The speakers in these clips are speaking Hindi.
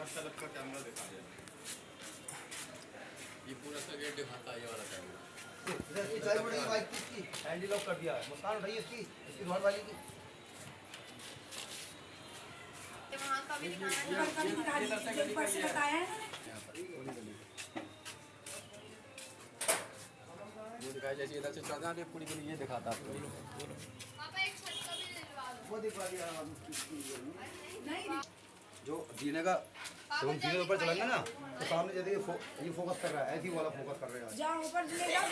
तरफ का कैमरा दिखा दिया। ये पूरा सा गेट दिखाता है, ये वाला कैमरा। बाइक की हैंडल लॉक कर दिया है। मुस्कान उठाइए इसकी घर वाली की। वहाँ का भी दिखाया है। वो दिखाई जैसे इधर से चढ़ जाते पूरी पूरी ये दिखाता है। पापा एक छत का भी दिलवा दो। वो दिखा दिया नहीं जो जीने का तो हम जीने ऊपर चलेंगे ना तो सामने जैसे ये फोकस कर रहा है, ऐसी वाला फोकस कर रहा है। जहाँ ऊपर ले जाओ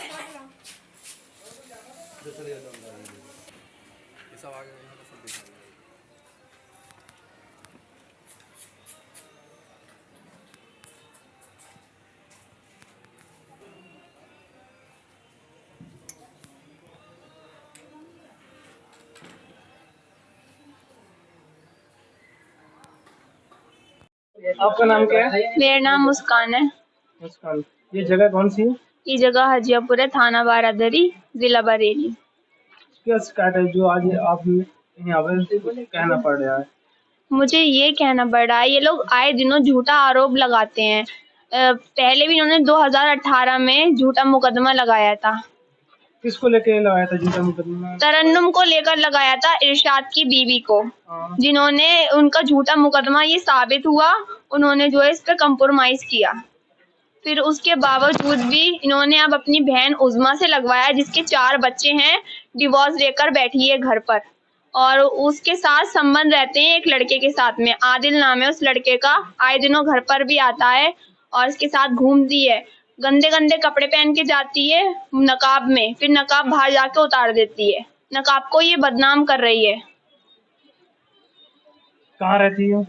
जो चले जाता है ये सब आगे यहाँ का सब दिखा दिया। आपका नाम क्या है? मेरा नाम मुस्कान है। मुस्कान। ये जगह कौन सी है? ये जगह हजियापुर है, थाना बारादरी, जिला बरेली। क्या शिकायत है जो आज आप यहाँ पर कहना पड़ रहा है? मुझे ये कहना पड़ रहा है, ये लोग आए दिनों झूठा आरोप लगाते हैं। पहले भी इन्होंने 2018 में झूठा मुकदमा लगाया था। किसको लेके लगाया था झूठा मुकदमा? तरन्नुम को लेकर लगाया था, इरशाद की बीवी को, जिन्होंने उनका झूठा मुकदमा ये साबित हुआ, उन्होंने जो है इस पे कंप्रोमाइज किया। फिर उसके बावजूद भी इन्होंने अब अपनी बहन उज़मा से लगवाया, जिसके 4 बच्चे हैं, डिवोर्स लेकर बैठी है घर पर, और उसके साथ संबंध रहते हैं एक लड़के के साथ में, आदिल नाम है उस लड़के का। आए दिनों घर पर भी आता है और इसके साथ घूमती है, गंदे गंदे कपड़े पहन के जाती है नकाब में, फिर नकाब बाहर जाके उतार देती है। नकाब को ये बदनाम कर रही है। कहाँ रहती है?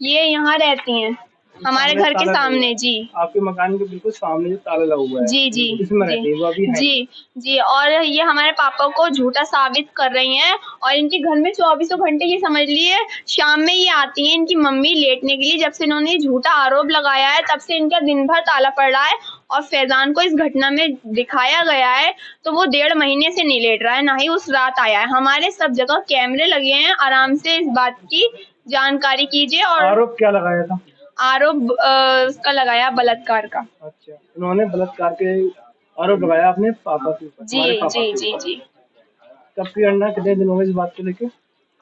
ये यहाँ रहती हैं, हमारे घर के सामने। जी, आपके मकान के बिल्कुल सामने जो ताला लगा हुआ है। जी जी इसमें रहती है, वो अभी है। जी जी। और ये हमारे पापा को झूठा साबित कर रही हैं, और इनके घर में 24 घंटे ये समझ लिए शाम में ये आती हैं इनकी मम्मी लेटने के लिए। जब से इन्होंने झूठा आरोप लगाया है तब से इनका दिन भर ताला पड़ रहा है, और फैजान को इस घटना में दिखाया गया है तो वो 1.5 महीने से नहीं लेट रहा है, ना ही उस रात आया है। हमारे सब जगह कैमरे लगे हैं, आराम से इस बात की जानकारी कीजिए। और आरोप क्या लगाया था? आरोप उसका लगाया बलात्कार का। अच्छा, उन्होंने बलात्कार के आरोप लगाया अपने पापा के ऊपर? जी जी जी जी। कब की घटना, कितने दिनों में इस बात को लेके?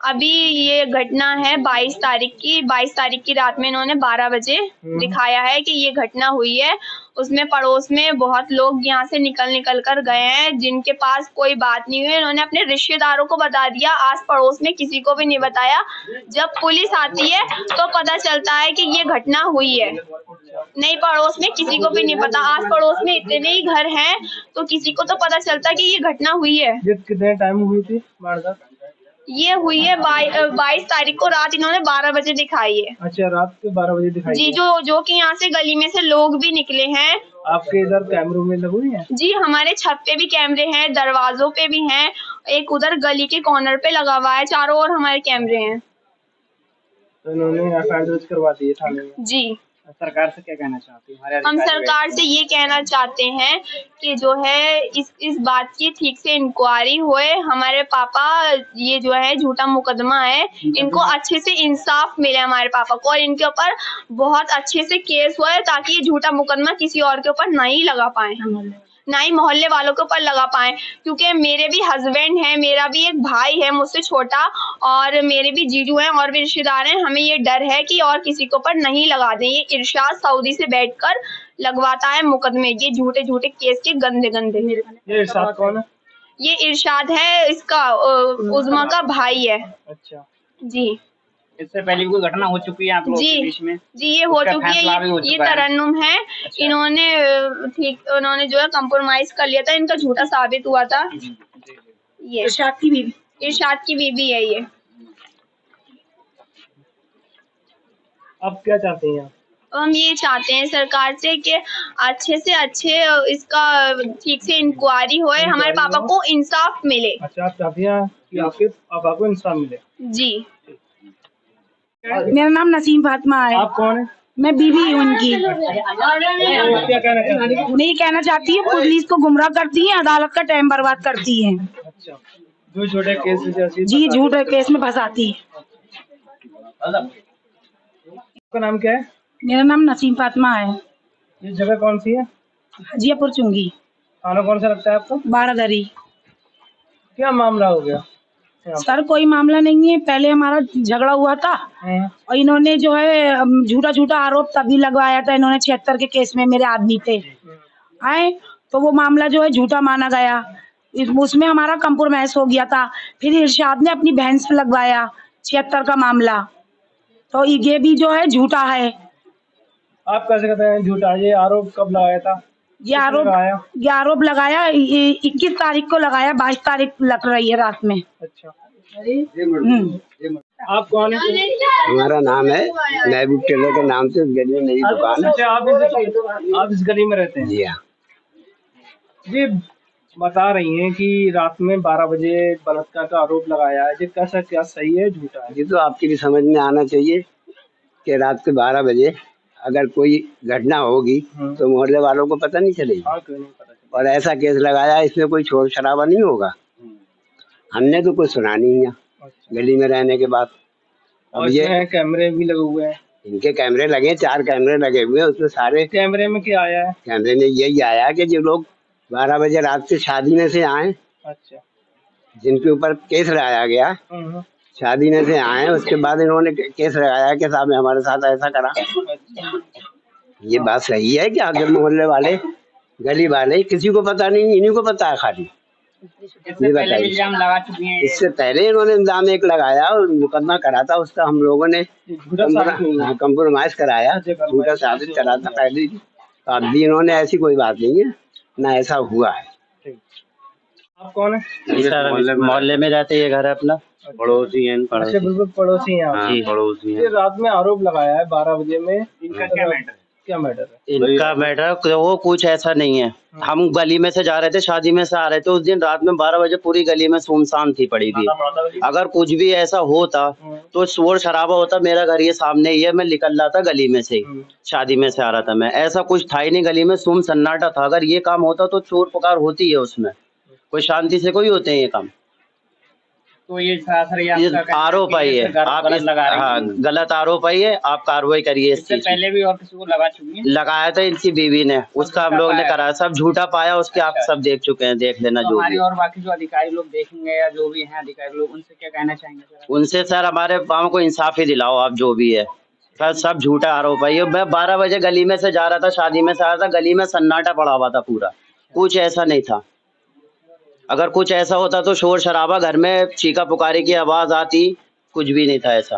अभी ये घटना है 22 तारीख की। 22 तारीख की रात में इन्होंने 12 बजे दिखाया है कि ये घटना हुई है। उसमें पड़ोस में बहुत लोग यहाँ से निकल कर गए हैं, जिनके पास कोई बात नहीं हुई। इन्होंने अपने रिश्तेदारों को बता दिया, आस पड़ोस में किसी को भी नहीं बताया। जब पुलिस आती है तो पता चलता है कि ये घटना हुई है। नहीं, पड़ोस में किसी को भी नहीं पता। आस पड़ोस में इतने ही घर हैं तो किसी को तो पता चलता कि ये घटना हुई है। ये कितने टाइम हुई थी वारदात? ये हुई है 22 तारीख को रात इन्होंने 12 बजे दिखाई है। अच्छा, रात के 12 बजे दिखाई जी, है। जो कि यहाँ से गली में से लोग भी निकले हैं। आपके इधर कैमरों में लगे हुए हैं? जी, हमारे छत पे भी कैमरे हैं, दरवाजों पे भी हैं, एक उधर गली के कॉर्नर पे लगा हुआ है, चारों ओर हमारे कैमरे हैं। तो इन्होंने एफआईआर दर्ज करवा दी है थाने में? जी। सरकार से क्या कहना चाहती है? हम सरकार से ये कहना चाहते हैं कि जो है इस बात की ठीक से इंक्वायरी होए। हमारे पापा ये जो है झूठा मुकदमा है, इनको अच्छे से इंसाफ मिले हमारे पापा को, और इनके ऊपर बहुत अच्छे से केस होए ताकि ये झूठा मुकदमा किसी और के ऊपर नहीं लगा पाए, ना ही मोहल्ले वालों के ऊपर लगा पाए। क्योंकि मेरे भी हस्बैंड है, मेरा भी एक भाई है मुझसे छोटा, और मेरे भी जीजू हैं और भी रिश्तेदार हैं। हमें ये डर है कि और किसी के ऊपर नहीं लगा दें। ये इरशाद सऊदी से बैठकर लगवाता है मुकदमे, ये झूठे झूठे केस के गंदे गंदे। ये इरशाद कौन है? ये इरशाद है, इसका उज़मा का भाई है। अच्छा जी। इससे पहले भी कोई घटना हो चुकी है आप लोगों के बीच में? जी, ये हो चुकी है। ये तरन्नुम है। अच्छा। इन्होंने जो है कंप्रोमाइज कर लिया था, इनका झूठा साबित हुआ था। ये इरशाद की बीवी है ये। अब क्या चाहते हैं आप? हम ये चाहते हैं सरकार से कि अच्छे से अच्छे इसका ठीक से इंक्वायरी होए, हमारे पापा को इंसाफ मिले। अच्छा, आप चाहते हैं कि आपके पापा को इंसाफ मिले? जी। मेरा नाम नसीम फातिमा है। आप कौन है? मैं बीवी हूँ उनकी। क्या कहना चाहते हैं? उन्हें कहना चाहती है पुलिस को गुमराह करती है, अदालत का टाइम बर्बाद करती है। अच्छा, जो छोटे केस जैसे जी, झूठे केस में फंसाती है। आपका नाम क्या है? मेरा नाम नसीम फातिमा है। ये जगह कौन सी है? हाजियापुर चुंगी, थाना कौन सा लगता है आपको? बारादरी। क्या मामला हो गया? सर कोई मामला नहीं है, पहले हमारा झगड़ा हुआ था और इन्होंने जो है झूठा झूठा आरोप तभी लगवाया था। इन्होंने 76 के केस में मेरे आदमी थे आए, तो वो मामला जो है झूठा माना गया। उसमें हमारा कंप्रोमाइज हो गया था। फिर इरशाद ने अपनी बहन से लगवाया 76 का मामला, तो ये भी जो है झूठा है। आप कैसे कहते हैं झूठा? ये आरोप कब लगाया था? ये आरोप लगाया 21 तारीख को लगाया, 22 तारीख लग रही है रात में। अच्छा, आप कौन है? हमारा नाम है महबूब टेलर के नाम से, गली में मेरी दुकान है। अच्छा, आप इस गली में रहते हैं? जी हाँ। जी, बता रही हैं कि रात में 12 बजे बलात्कार का आरोप लगाया है। ये कैसा, क्या सही है झूठा है? ये तो आपकी भी समझ में आना चाहिए कि रात के 12 बजे अगर कोई घटना होगी तो मोहल्ले वालों को पता नहीं चलेगी। क्यों नहीं पता चला? और ऐसा केस लगाया, इसमें कोई शोर शराबा नहीं होगा। हमने तो कुछ सुना नहीं है गली में रहने के बाद। और ये कैमरे भी लगे हुए हैं? इनके कैमरे लगे, 4 कैमरे लगे हुए हैं। उसमें सारे कैमरे में क्या आया है? कैमरे में यही आया कि जो लोग 12 बजे रात से शादी में से आए, अच्छा, जिनके ऊपर केस लगाया गया, शादी में से आए, उसके बाद इन्होंने केस लगाया कि साहब ने हमारे साथ ऐसा करा। ये बात सही है कि आगे मोहल्ले वाले, गली वाले, किसी को पता नहीं, इन्हीं को पता है खाली। इससे पहले इल्जाम लगा चुके हैं। इससे पहले इन्होंने इल्जाम एक लगाया और मुकदमा करा था, उसका हम लोगों ने कंप्रोमाइज कराया, झूठा साबित करा था पहले। तो अब भी इन्होंने ऐसी कोई बात नहीं है, ना ऐसा हुआ है। आप कौन है? मोहल्ले में रहते ये घर है अपना, पड़ोसी हैं। अच्छा, बिल्कुल पड़ोसी हैं आप? जी, पड़ोसी हैं। रात में आरोप लगाया है 12 बजे में, इनका क्या मैटर है? इनका मैटर वो कुछ ऐसा नहीं है। हम गली में से जा रहे थे, शादी में से आ रहे थे। उस दिन रात में 12 बजे पूरी गली में सुनसान थी पड़ी थी। अगर कुछ भी ऐसा होता तो शोर शराबा होता। मेरा घर ये सामने ही है, मैं निकल रहा था गली में से, शादी में से आ रहा था मैं। ऐसा कुछ था ही नहीं, गली में सुन सन्नाटा था। अगर ये काम होता तो चोर पुकार होती है, उसमें कोई शांति से कोई होते हैं ये काम। तो ये आरोप है, ये आप गलत आरोप है, ये आप कार्रवाई करिए इस चीज। पहले भी और किसी को लगा चुकी है? लगाया था इनकी बीवी ने, उसका हम लोग ने कराया। सब झूठा पाया, उसके आप सब देख चुके हैं, देख लेना जो भी। और बाकी जो अधिकारी लोग देखेंगे या जो भी हैं अधिकारी लोग, उनसे क्या कहना चाहेंगे? उनसे सर हमारे गाँव को इंसाफ ही दिलाओ आप, जो भी है। सर सब झूठा आरोप है ये। मैं 12 बजे गली में से जा रहा था, शादी में से आ रहा था, गली में सन्नाटा पड़ा हुआ था पूरा, कुछ ऐसा नहीं था। अगर कुछ ऐसा होता तो शोर शराबा, घर में चीखा पुकारी की आवाज आती, कुछ भी नहीं था ऐसा।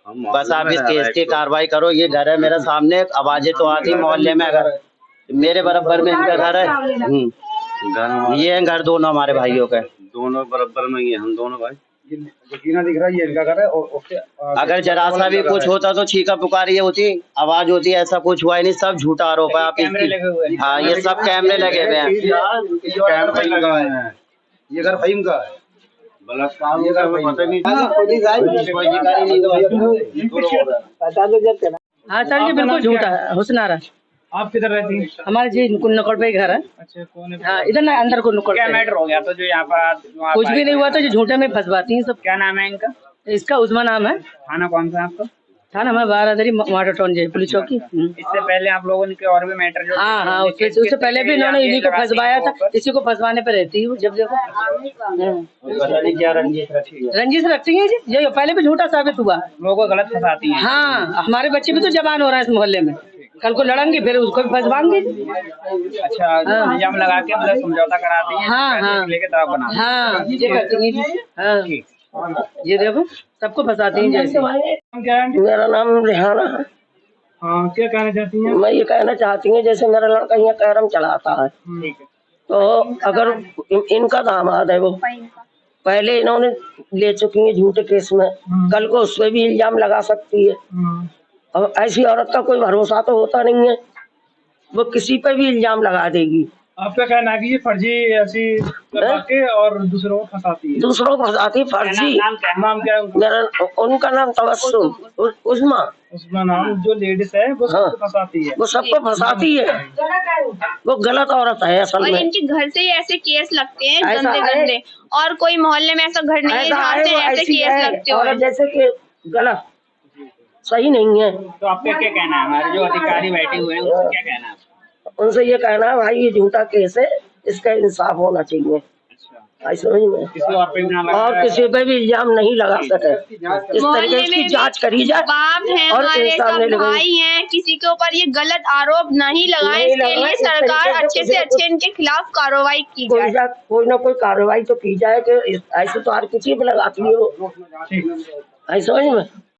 बस आप इस केस की कार्रवाई करो। ये घर है मेरा सामने, आवाजें तो आती मोहल्ले में। अगर मेरे बराबर में इनका घर है, ये है घर दोनों हमारे भाइयों के, दोनों बराबर में ही है, हम दोनों भाई। यकीना दिख रहा है ये इनका घर है। और अगर जरा सा भी कुछ होता तो चीखा पुकारी होती, आवाज होती, ऐसा कुछ हुआ ही नहीं। सब झूठा आरोप है आप इसकी। हाँ, ये सब कैमरे लगे हुए हैं। ये घर फहीम का है। बलात्कार ये घर पता नहीं। हाँ सर, ये बिल्कुल झूठा है। हुस्नारा। आप किधर रहती हैं? हमारे जी नुक्कड़ पे ही घर है। अच्छा, कौन है? हाँ, इधर ना अंदर को नुक्कड़। क्या मैटर हो गया? तो जो यहाँ पर कुछ भी नहीं हुआ, तो जो झूठे में फंसवाती हैं सब। क्या नाम है इनका? इसका उस्मा नाम है। थाना कौन सा आपका? थाना हमारा बारादरी वाटर टाउन जी, पुलिस चौकी। इससे पहले आप लोगों ने और भी मैटर जो? हाँ, उससे पहले भी इन्होंने इन्हीं को फंसवाया था। इसी को फंसवाने पे रहती है जब देखो। क्या रंजिश रखती है जी, ये पहले भी झूठा साबित हुआ। लोगों को गलत फंसाती है। हाँ, हमारे बच्चे भी तो जवान हो रहे हैं इस मोहल्ले में, कल को लड़ेंगे फिर उसको भी फंसवाएंगे। अच्छा, इल्जाम लगा के मतलब समझौता कराती है। हाँ, लेके तब बना। हाँ, ये करती है। हाँ, ये देखो सबको फंसाती हैं जैसे। मेरा नाम रेहाना है। हाँ, क्या कहना चाहती हैं? मैं ये कहना चाहती हूँ, जैसे मेरा लड़का यहाँ कैरम चलाता है, तो अगर इनका दामाद है, वो पहले इन्होंने ले चुकी है झूठे केस में, कल को उस पर भी इल्जाम लगा सकती है। अब ऐसी औरत का कोई भरोसा तो होता नहीं है, वो किसी पे भी इल्जाम लगा देगी। आपका कहना है कि ये फर्जी ऐसी करवा के और दूसरों को फंसाती है? दूसरों को फंसाती फर्जी। नाम क्या है मेरा उनका नाम तबस्सुम, उस्मा नाम जो लेडीज है वो सबको फंसाती है। वो सबको फंसाती है, वो गलत औरत है असल में। और इनके घर से ही ऐसे केस लगते हैं गंदे गंदे, और कोई मोहल्ले में ऐसा घर नहीं है जहाँ से ऐसे केस लगते हो। जैसे कि गलत सही नहीं है। तो आपका क्या कहना है, हमारे जो अधिकारी बैठे हुए हैं उनसे क्या कहना है? उनसे ये कहना है भाई ये झूठा केस है, इसका इंसाफ होना चाहिए। आई समझ में, किसी और पे भी ना लगा और किसी पे भी इल्जाम नहीं लगा सके, इस तरीके की जांच करी जाए बाप है और हमारे, इंसान सब ने लगाई। भाई हैं, किसी के ऊपर ये गलत आरोप नहीं लगाए। नहीं इसके लगाए, लिए इस सरकार तरीके अच्छे से से अच्छे इनके खिलाफ कार्रवाई की जाए। कोई ना कोई कार्रवाई तो की जाए कि ऐसे तो हर किसी पे लगाती हो। आई समझ में।